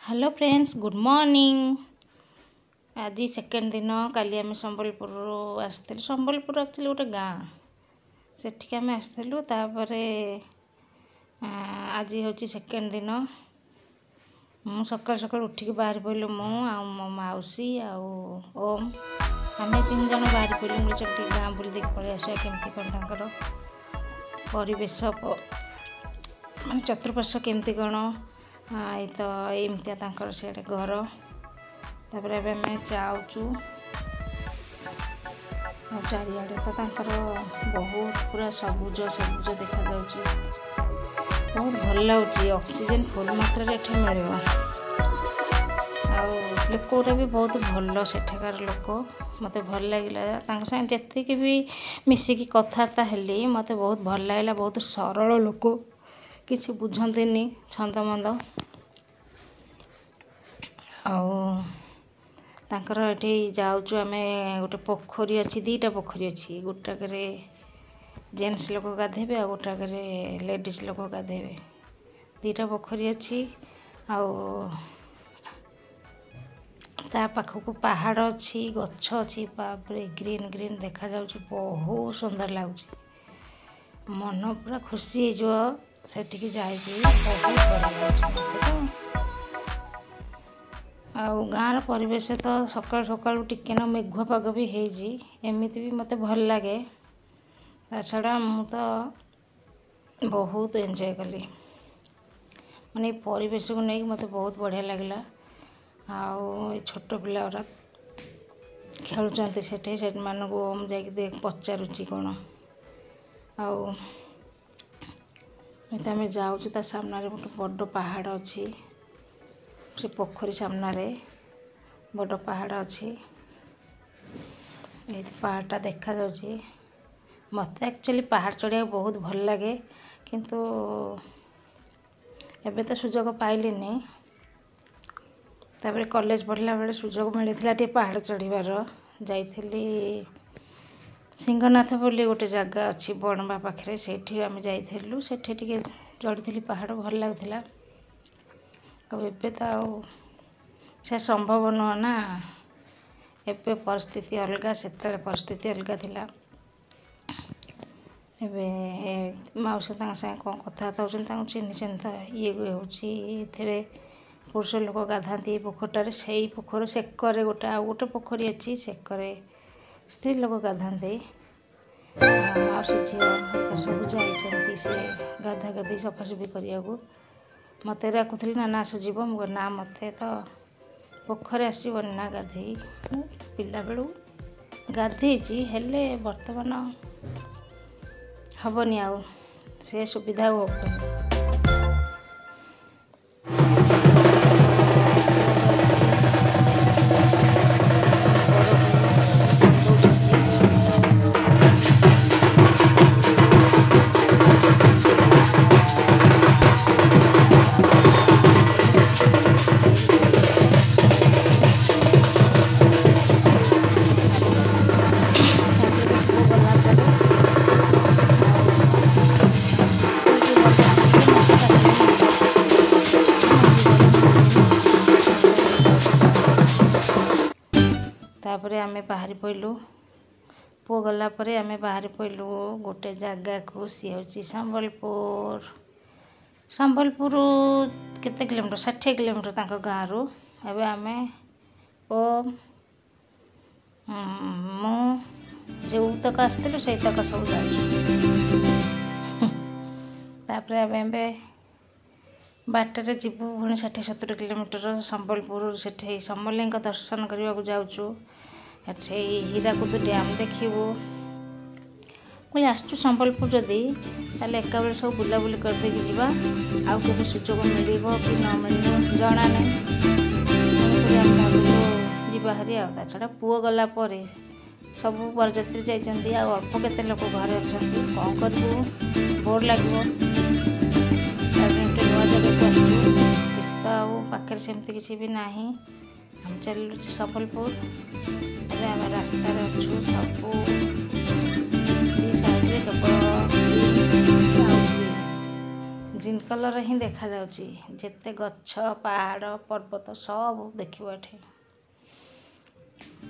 Hello friends, good morning. आज second दिन काली आम संबलपुर आसलु। संबलपुर एक्चुअली गोटे गाँ सेठिक आम आसलु। आज हूँ सेकेंड दिन। मु सकाल सकाल उठिक बाहर पड़िलु। मो मौसी ओम आम तीन जन बाहर पड़िलु। चल गाँ बुली देख पलि आसा केमती कौन तांकर परिवेश माने चतुर्पार्श्व केमती कौन तो एमती तांकर सियाड़े घर। तापर आम जाऊँ चारिआडे तो तांकर बहुत पूरा सबुज सबुज देखा जाउची। बहुत भल लगुच। ऑक्सीजन फुल मात्रा ये मिल। लोकटा भी बहुत भल सेठाकार लोक। मत भल लगे संगे जी भी मिसिकी कथबार्ता हेली मत बहुत भल लगे। बहुत सरल लोक, किसी बुझंतीनी छंद मंद। तांकर ये जाऊँ आम गोटे पोखरी अच्छी, दीटा पोखरी अच्छी। गोटाक जेन्ट्स लोक गाधेबे आ गोटाक लेडीज लोक गाधेबे। दीटा पोखरी अच्छी। ता पाखक पहाड़ अच्छी, गछ अच्छी, ग्रीन ग्रीन देखा जाउची। बहुत सुंदर लगुच। मन पूरा खुशी सेठिक जाइए। बहुत बढ़िया गाँव परिवेश तो सकाल सकाल टिके ना मेघुआ पाग भी होइजी। एमती भी मत भल लगे। ता छड़ा मु तो बहुत एंजॉय कली। माने परिवेश को नहीं मत बहुत बढ़िया लगला। छोट पिला खेलुंट से मानक जाकि पचारुची कौन आम जाऊँ सामने गोटे बड़ पहाड़ अच्छी। से पोखरी सामने बड़ पहाड़ अच्छी। ये पहाड़टा देखा जाउची। मत एक्चुअली पहाड़ चढ़िया बहुत भल लगे, किंतु एबे तो सुजोग पाइलिनी। तापर कॉलेज पढ़ला बेले सुजोग मिलता टे पहाड़ चढ़ीबार। जाइथिली सिंहनाथ बोली गोटे जगह अच्छी बणबा पाखे, से आम जाइलु। से चढ़ी पहाड़ भल लगुला। एबे तो से संभव नुह ना। एबे परिस्थिति अलग, से परिस्थिति अलग थिला। एबे मौसी संगे कौन कथबार्ता होती चिन्ह तो ये हूँ पुरुष लोक गाधाती पोखरटारे। से पोखर सेकर गोटे आउ गोटे पोखरी अच्छी, सेकर स्त्री लोक गाधाती। से झील सब जाइए से गाधा गाधी सफासफी करने को। मत डाकुली ना आसुब। मुझे ना मत तो पोखर आसबनी ना गाधे। पिला बेलू गाधेची हेले बर्तमान हबनी आउ से सुविधा होबनी। तापर आम बाहरी पड़िलु। पुओ गला परे आम बाहरी पड़िलु गोटे जगह को। सी हूँ संबलपुर। संबलपुर केते किलोमीटर 60 किलोमीटर तांको गाँव रु। एबे आम मु जो तक आसलु से तक सब जाऊँ। तापर आम बाटर जीवु पुणी 60-70 किलोमीटर संबलपुर। से समलेई दर्शन करने को जाऊँ। हीराकुद डैम देखू। मुझे आसचु संबलपुर जदि ताले एका बेले सब बुलाबुली करदे जीवा। आउ केबे सुजोग मिल कि न मिल जना नहीं। जीवा हरी आ छड़ा पुओ गला परे सब बरजात्री जाइए। अल्प केते लोक घरे अच्छा कौन करूँ बोर लगे। नुआ जगह को आसचु किसी तो पाखे सेमती किसी भी ना। हम चलु संबलपुर। आम रास्तार अच्छु सब साइड केवल ଗ୍ରୀନ୍ କଲର୍ ହିଁ ଦେଖାଯାଉଛି। ଯେତେ ଗଛ ପାହାଡ଼ ପର୍ବତ ସବୁ ଦେଖିବ ଏଠି।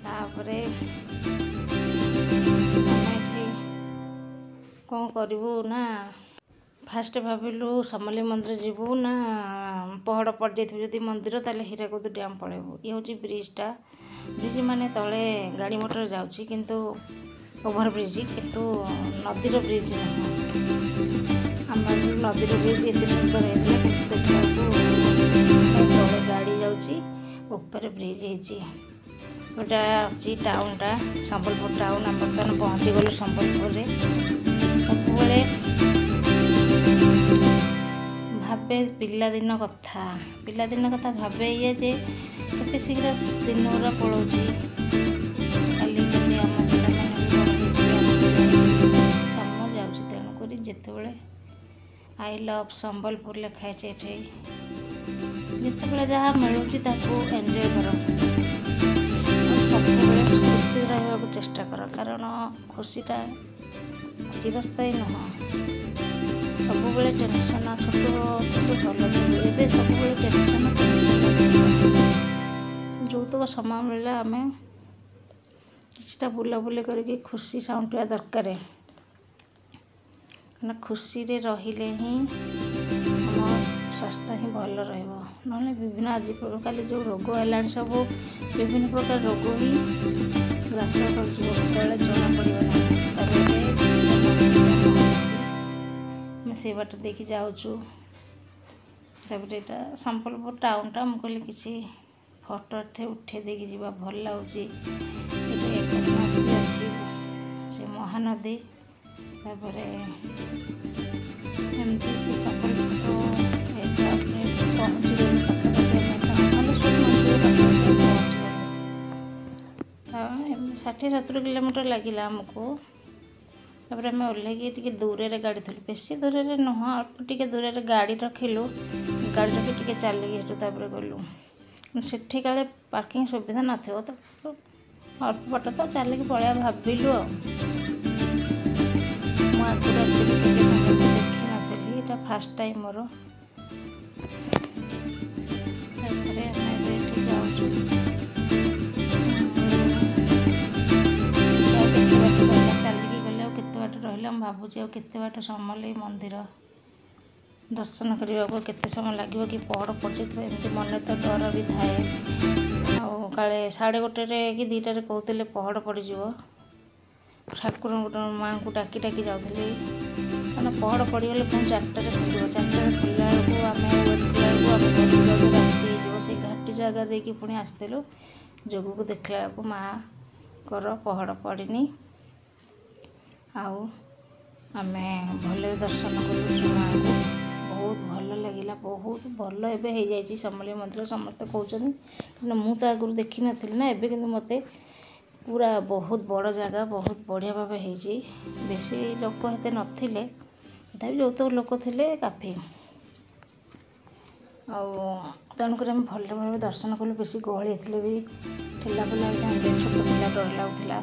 ତାପରେ ଆମେ ଏଠି କ'ଣ କରିବୁ ନା ଫାଷ୍ଟ ଭାବିଲୁ ସମଲେଇ ମନ୍ଦିର ଯିବୁ ନା ପହଡ଼ ପଡ଼ିଯାଇଥିବ ଯଦି ମନ୍ଦିର ତାହେଲେ ହୀରାକୁଦ ଡ୍ୟାମ୍ ପଳେଇବୁ। ଇଏ ହେଉଛି ବ୍ରିଜ୍ଟା। ବ୍ରିଜ୍ ମାନେ ତଳେ ଗାଡ଼ି ମଟର ଯାଉଛି କିନ୍ତୁ ଓଭର ବ୍ରିଜ୍, କିନ୍ତୁ ନଦୀର ବ୍ରିଜ୍ ନାହିଁ। ଆମର ନଦୀର ବ୍ରିଜ୍ ଏତେ ସୁନ୍ଦର ହେଇଥିଲା କିନ୍ତୁ ଦେଖିବାକୁ ତଳେ ଗାଡ଼ି ଯାଉଛି, ଉପରେ ବ୍ରିଜ୍ ହେଇଛି। ଏଇଟା ଅଛି ଟାଉନଟା, ସମ୍ବଲପୁର ଟାଉନ। ଆମେ ବର୍ତ୍ତମାନ ପହଞ୍ଚିଗଲୁ ସମ୍ବଲପୁରରେ। ସବୁବେଳେ ଭାବେ ପିଲାଦିନ କଥା ଭାବେ ଇଏ ଯେ କେତେ ଶୀଘ୍ର ଦିନ ଗୁଡ଼ା ପଳାଉଛି। କାଲି ଆମ ପିଲାମାନେ ବି ବଡ଼ ହେଇଯିବେ, ସମୟ ଯାଉଛି। ତେଣୁକରି ଯେତେବେଳେ ଆଇ ଲଭ୍ ସମ୍ବଲପୁର ଲେଖା ହେଇଛି ଏଠି, ଯେତେବେଳେ ଯାହା ମିଳୁଛି ତାକୁ ଏନ୍ଜୟ କର। ସବୁବେଳେ ଖୁସି ରହିବାକୁ ଚେଷ୍ଟା କର, କାରଣ ଖୁସିଟା ଚିରସ୍ଥାୟୀ ନୁହଁ। ସବୁବେଳେ ଟେନସନ୍, ଛୋଟ ଥିଲୁ ଭଲ ଥିଲୁ, ଏବେ ସବୁବେଳେ ଟେନସନ୍। ଯେଉଁତକ ସମୟ ମିଳିଲା ଆମେ କିଛିଟା ବୁଲାବୁଲି କରିକି ଖୁସି ସାଉଁଟିବା ଦରକାର। କାରଣ ଖୁସିରେ ରହିଲେ ହିଁ ଆମ ସ୍ୱାସ୍ଥ୍ୟ ହିଁ ଭଲ ରହିବ। ନହେଲେ ବିଭିନ୍ନ ଆଜିକାଲି ଯେଉଁ ରୋଗ ହେଲାଣି, ସବୁ ବିଭିନ୍ନ ପ୍ରକାର ରୋଗ ହିଁ ଗ୍ରାସ କରିଯିବ, କେତେବେଳେ ଜଣାପଡ଼ିବ ନାହିଁ। ତାପରେ ଆମେ ସେ ବାଟ ଦେଇକି ଯାଉଛୁ। ତାପରେ ଏଇଟା ସମ୍ବଲପୁର ଟାଉନଟା। ମୁଁ କହିଲି କିଛି ଫଟୋ ଏଠି ଉଠେଇ ଦେଇକି ଯିବା, ଭଲ ଲାଗୁଛି। ଏଠି ଏକ ନଦୀ ଅଛି, ସେ ମହାନଦୀ। ତାପରେ ଏମିତି ସେ ସମ୍ବଲପୁର ପହଞ୍ଚିଗଲୁ ପାଖାପାଖି। ଆମେ ସମ୍ବଲେଶ୍ୱରୀ ମନ୍ଦିର ପାଖାପାଖି ପହଞ୍ଚିଗଲୁ। 60-70 କିଲୋମିଟର ଲାଗିଲା ଆମକୁ। ତାପରେ ଆମେ ଓହ୍ଲେଇକି ଟିକେ ଦୂରରେ ଗାଡ଼ି ଥିଲୁ, ବେଶୀ ଦୂରରେ ନୁହଁ, ଅଳ୍ପ ଟିକେ ଦୂରରେ ଗାଡ଼ି ରଖିଲୁ। ଗାଡ଼ି ରଖି ଟିକେ ଚାଲିକି ହେଠୁ ତାପରେ ଗଲୁ। ସେଠି କାଳେ ପାର୍କିଂ ସୁବିଧା ନଥିବ, ତ ଅଳ୍ପ ବାଟ ତ ଚାଲିକି ପଳେଇବା ଭାବିଲୁ ଆଉ। ମୁଁ ଆଗରୁ ଆକ୍ଚୁଆଲି କେବେ ସମ୍ବଲପୁର ଦେଖିନଥିଲି, ଏଇଟା ଫାଷ୍ଟ ଟାଇମ୍ ମୋର। ତାପରେ ଆମେ ଏବେ ଏଠି ଯାଉଛୁ। ଚାଲିକି ଗଲେ ଆଉ କେତେ ବାଟ ରହିଲା, ମୁଁ ଭାବୁଛି ଆଉ କେତେ ବାଟ ସମଲେଇ ମନ୍ଦିର ଦର୍ଶନ କରିବାକୁ କେତେ ସମୟ ଲାଗିବ କି ପହଡ଼ ପଡ଼ିଯାଇଥିବ, ଏମିତି ମନେ ତ ଡର ବି ଥାଏ। ଆଉ କାଳେ 1:30 କି 2ଟାରେ କହୁଥିଲେ ପହଡ଼ ପଡ଼ିଯିବ। ଠାକୁରଙ୍କୁ ମାଆଙ୍କୁ ଡାକି ଡାକି ଯାଉଥିଲି, କାରଣ ପହଡ଼ ପଡ଼ିଗଲେ ପୁଣି 4ଟାରେ ଖୋଲିବ। 4ଟାରେ ଖୋଲିଲା ବେଳକୁ ଆମେ ୱେଟ୍ କଲା ବେଳକୁ ଆମେ ଘରକୁ ଯାଉଛୁ ରାତି ହେଇଯିବ। ସେଇ ଘାଟି ଜାଗା ଦେଇକି ପୁଣି ଆସିଥିଲୁ। ଯୋଗକୁ ଦେଖିଲା ବେଳକୁ ମାଆଙ୍କର ପହଡ଼ ପଡ଼ିନି। ଆଉ ଆମେ ଭଲରେ ଦର୍ଶନ କଲୁ ମାଆଙ୍କୁ। ବହୁତ ଭଲ ଲାଗିଲା, ବହୁତ ଭଲ ଏବେ ହେଇଯାଇଛି ସମଲେଇ ମନ୍ଦିର ସମସ୍ତେ କହୁଛନ୍ତି, କିନ୍ତୁ ମୁଁ ତ ଆଗରୁ ଦେଖିନଥିଲି ନା। ଏବେ କିନ୍ତୁ ମୋତେ ପୁରା ବହୁତ ବଡ଼ ଜାଗା, ବହୁତ ବଢ଼ିଆ ଭାବେ ହେଇଛି। ବେଶୀ ଲୋକ ଏତେ ନଥିଲେ, ତଥାପି ଯୌତୁକ ଲୋକ ଥିଲେ କାଫି। ଆଉ ତେଣୁକରି ଆମେ ଭଲ ଭାବେ ଦର୍ଶନ କଲୁ। ବେଶୀ ଗହଳି ହେଇଥିଲେ ବି ଠେଲାପେଲା ହେଇଥାନ୍ତେ, ଛୋଟ ପିଲା ଡର ଲାଗୁଥିଲା।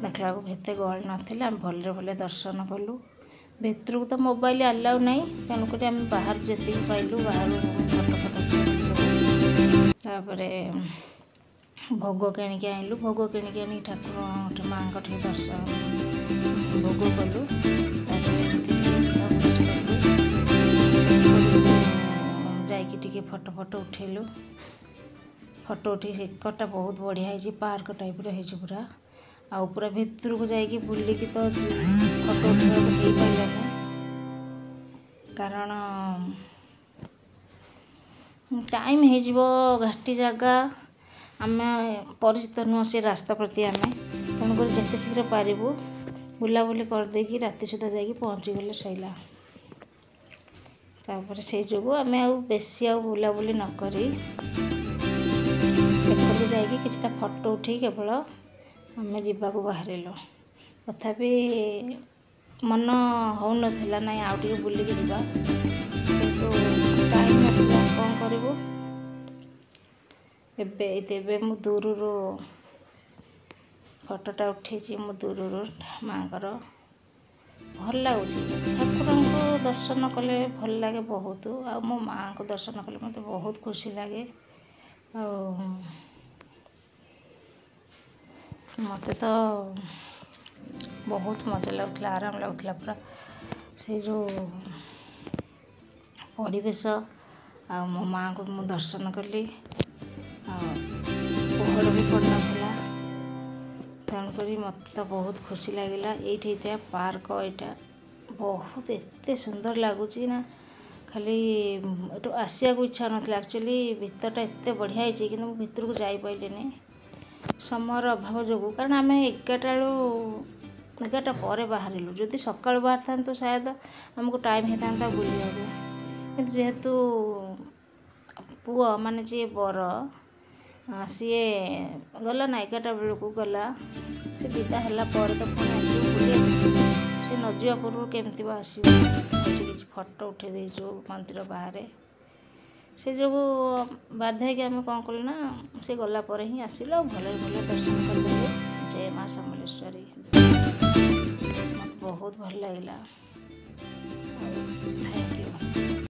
ଦେଖିଲା ବେଳକୁ ଏତେ ଗହଳି ନଥିଲା, ଆମେ ଭଲରେ ଦର୍ଶନ କଲୁ। ଭିତରକୁ ତ ମୋବାଇଲ ଆଲାଉ ନାହିଁ, ତେଣୁକରି ଆମେ ବାହାରୁ ଯେତିକି ପାଇଲୁ ବାହାରୁ ଫଟୋ ସବୁ। ତାପରେ ଭୋଗ କିଣିକି ଆଣିଲୁ। ଭୋଗ କିଣିକି ଆଣିକି ଠାକୁର ମାଆଙ୍କ ଠି ଦର୍ଶନ ଭୋଗ କଲୁ। ତାପରେ ଏମିତି ଯାଇକି ଟିକେ ଫଟୋ ଉଠେଇଲୁ। ଫଟୋ ଉଠେଇ ସେକରଟା ବହୁତ ବଢ଼ିଆ ହେଇଛି, ପାର୍କ ଟାଇପ୍ର ହେଇଛି ପୁରା। ଆଉ ପୁରା ଭିତରକୁ ଯାଇକି ବୁଲିକି ତ ଫଟୋ ଉଠେଇବାକୁ ହେଇପାରିଲାନି, କାରଣ ଟାଇମ୍ ହେଇଯିବ। ଘାଟି ଜାଗା, ଆମେ ପରିଚିତ ନୁହଁ ସେ ରାସ୍ତା ପ୍ରତି ଆମେ, ତେଣୁକରି ଯେତେ ଶୀଘ୍ର ପାରିବୁ ବୁଲାବୁଲି କରିଦେଇକି ରାତି ସୁଦ୍ଧା ଯାଇକି ପହଞ୍ଚିଗଲେ ସଇଲା। ତାପରେ ସେଇ ଯୋଗୁଁ ଆମେ ଆଉ ବେଶୀ ବୁଲାବୁଲି ନ କରି ସେପଟକୁ ଯାଇକି କିଛିଟା ଫଟୋ ଉଠେଇ କେବଳ ଆମେ ଯିବାକୁ ବାହାରିଲୁ। ତଥାପି ମନ ହେଉନଥିଲା ନାଇଁ ଆଉ ଟିକେ ବୁଲିକି ଯିବା, କିନ୍ତୁ ଟାଇମ୍ ନଥିଲା, କ'ଣ କରିବୁ। ଏବେ ମୁଁ ଦୂରରୁ ଫଟୋଟା ଉଠେଇଛି, ମୁଁ ଦୂରରୁ ମାଆଙ୍କର ଭଲ ଲାଗୁଛି। ଠାକୁରଙ୍କୁ ଦର୍ଶନ କଲେ ଭଲ ଲାଗେ ବହୁତ, ଆଉ ମୋ ମାଆଙ୍କୁ ଦର୍ଶନ କଲେ ମୋତେ ବହୁତ ଖୁସି ଲାଗେ। ଆଉ ମୋତେ ତ ବହୁତ ମଜା ଲାଗୁଥିଲା, ଆରାମ ଲାଗୁଥିଲା ପୁରା। ସେ ଯେଉଁ ପରିବେଶ, ଆଉ ମୋ ମାଆଙ୍କୁ ମୁଁ ଦର୍ଶନ କଲି, ଆଉ ପହଡ଼ ବି ପଡ଼ିନଥିଲା, ତେଣୁକରି ମୋତେ ତ ବହୁତ ଖୁସି ଲାଗିଲା। ଏଇଟା ପାର୍କ, ଏଇଟା ବହୁତ ଏତେ ସୁନ୍ଦର ଲାଗୁଛି ନା, ଖାଲି ଏଠୁ ଆସିବାକୁ ଇଚ୍ଛା ନଥିଲା। ଆକ୍ଚୁଆଲି ଭିତରଟା ଏତେ ବଢ଼ିଆ ହେଇଛି, କିନ୍ତୁ ମୁଁ ଭିତରକୁ ଯାଇପାରିଲିନି ସମୟର ଅଭାବ ଯୋଗୁଁ। କାରଣ ଆମେ 11ଟା ପରେ ବାହାରିଲୁ। ଯଦି ସକାଳୁ ବାହାରିଥାନ୍ତୁ ସାୟଦ ଆମକୁ ଟାଇମ୍ ହେଇଥାନ୍ତା ବୁଲିବାକୁ, କିନ୍ତୁ ଯେହେତୁ ପୁଅ ମାନେ ଯିଏ ବର, ସିଏ ଗଲା ନା 11ଟା ବେଳକୁ ଗଲା। ସେ ବିଦା ହେଲା ପରେ ତ ପୁଣି ଆସିବୁ ବୁଲିବାକୁ, ସେ ନ ଯିବା ପୂର୍ବରୁ କେମିତି ବା ଆସିବୁ। ସେଠି କିଛି ଫଟୋ ଉଠେଇ ଦେଇଛୁ ମନ୍ଦିର ବାହାରେ। ସେ ଯୋଗୁଁ ବାଧ୍ୟ ହେଇକି ଆମେ କ'ଣ କଲୁ ନା, ସେ ଗଲା ପରେ ହିଁ ଆସିଲୁ, ଆଉ ଭଲରେ ଭଲରେ ଦର୍ଶନ କରିଦେଲୁ। ଜୟ ମା ସମଲେଶ୍ୱରୀ। ମୋତେ ବହୁତ ଭଲ ଲାଗିଲା।